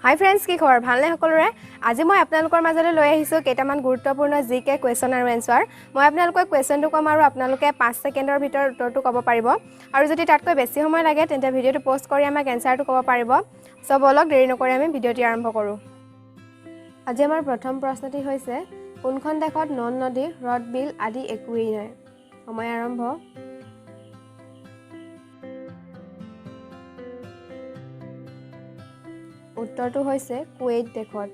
হাই friends, কি খবৰ? ভালনে সকলোৰে? আজি মই আপোনালোকৰ মাজলৈ লৈ আহিছোঁ কেইটামান গুৰুত্বপূৰ্ণ জিকে কুৱেশ্যন আৰু এনচাৰ। মই আপোনালোকক কুৱেশ্যনটো ক'ম আৰু আপোনালোকে 5 ছেকেণ্ডৰ ভিতৰত উত্তৰটো ক'ব পাৰিব। আৰু যদি তাতকৈ বেছি সময় লাগে তেন্তে ভিডিঅ'টো পষ্ট কৰি আমাক এনচাৰটো ক'ব পাৰিব। সো বলক দেৰি নকৰি আমি ভিডিঅ'টি আৰম্ভ কৰোঁ। আজি আমাৰ প্ৰথম প্ৰশ্নটি হৈছে, কোনখন দেশত নদ নদী, হ্ৰদ বিল আদি একোৱেই নাই? সময় আৰম্ভ। উত্তৰটো হৈছে কুৱেইট দেশত।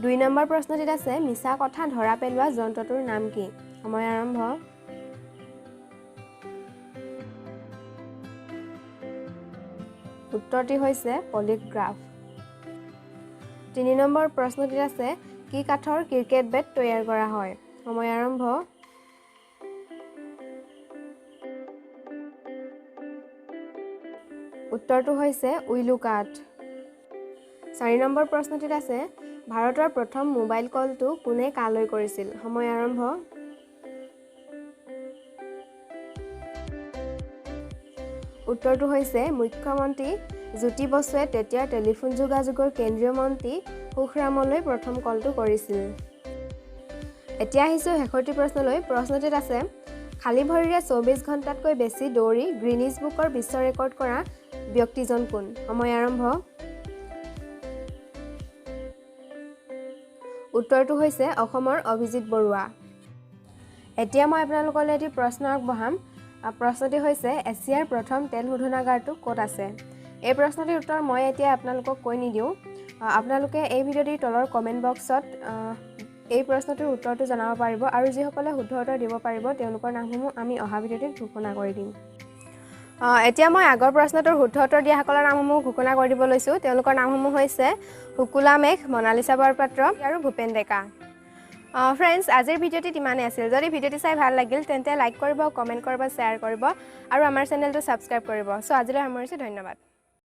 2 নম্বৰ প্ৰশ্নটিত আছে, মিছা কথা ধৰা পেলোৱা যন্ত্ৰটোৰ নাম কি? সময় আৰম্ভ। উত্তৰটি হৈছে পলিগ্ৰাফ। 3 নম্বৰ প্ৰশ্নটিত আছে, কি কাঠৰ ক্ৰিকেট বেট তৈয়াৰ কৰা হয়? সময় আৰম্ভ। উত্তৰটো হৈছে উইলু কাঠ। 4 নম্বৰ প্ৰশ্নটিত আছে, ভাৰতৰ প্ৰথম মোবাইল কলটো কোনে কালৈ কৰিছিল? সময় আৰম্ভ। উত্তৰটো হৈছে মুখ্যমন্ত্ৰী জ্যোতি বসুৱে তেতিয়া টেলিফোন যোগাযোগৰ কেন্দ্ৰীয় মন্ত্ৰী সুখৰামলৈ প্ৰথম কলটো কৰিছিল। এতিয়া আহিছোঁ শেষৰটি প্ৰশ্নলৈ। প্ৰশ্নটিত আছে, খালী ভৰিৰে 24 ঘণ্টাতকৈ বেছি দৌৰি গ্ৰীনিজ বুকৰ বিশ্ব ৰেকৰ্ড কৰা ব্যক্তিজন কোন? সময় আৰম্ভ। উত্তৰটো হৈছে অসমৰ অভিজিত বৰুৱা। এতিয়া মই আপোনালোকলৈ এটি প্ৰশ্ন আগবঢ়াম। প্ৰশ্নটি হৈছে, এছিয়াৰ প্ৰথম তেল শোধনাগাৰটো ক'ত আছে? এই প্ৰশ্নটিৰ উত্তৰ মই এতিয়া আপোনালোকক কৈ নিদিওঁ। আপোনালোকে এই ভিডিঅ'টিৰ তলৰ কমেণ্ট বক্সত এই প্ৰশ্নটোৰ উত্তৰটো জনাব পাৰিব, আৰু যিসকলে শুদ্ধ উত্তৰ দিব পাৰিব তেওঁলোকৰ নামসমূহ আমি অহা ভিডিঅ'টিত ঘোষণা কৰি দিম। এতিয়া মই আগৰ প্ৰশ্নটোৰ শুদ্ধ উত্তৰ দিয়াসকলৰ নামসমূহ ঘোষণা কৰি দিব লৈছোঁ। তেওঁলোকৰ নামসমূহ হৈছে হুকুলা মেঘ, মনালিছা বৰপাত্ৰ আৰু ভূপেন ডেকা। ফ্ৰেণ্ডছ, আজিৰ ভিডিঅ'টিত ইমানেই আছিল। যদি ভিডিঅ'টি চাই ভাল লাগিল তেন্তে লাইক কৰিব, কমেণ্ট কৰিব, শ্বেয়াৰ কৰিব আৰু আমাৰ চেনেলটো ছাবস্ক্ৰাইব কৰিব। সো আজিলৈ সামৰিছোঁ। ধন্যবাদ।